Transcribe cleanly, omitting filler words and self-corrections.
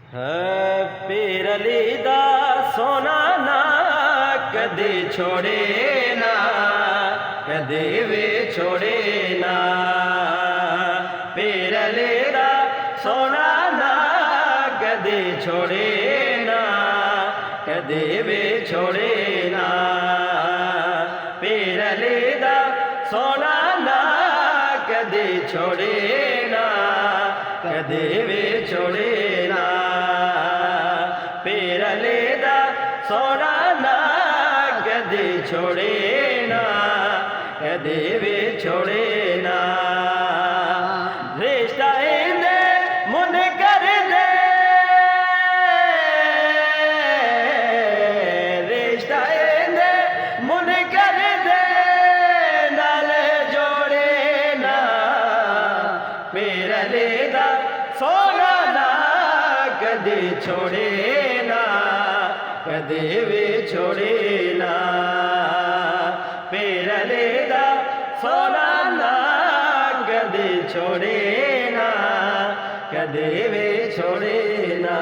है पीर अली दा सोना ना कदे छोड़े ना, कदे वे छोड़े ना। पीर अली दा सोना ना कदे छोड़े ना, कदे वे छोड़े ना। पीर अली दा सोना ना कदे छोड़े ना, कदे वे छोड़े ना। पीर अली दा सोना ना कदे छोड़े ना, कदे वे छोड़े ना। रिश्ता इंदे मुन कर दे, रिश्ता इंदे मुन कर दे नाल जोड़े ना। पीर अली दा सोना ना कदे छोड़े ना, कदे वे छोड़े ना। पीर अली दा सोना ना कदे छोड़े ना, कदे वे छोड़े ना।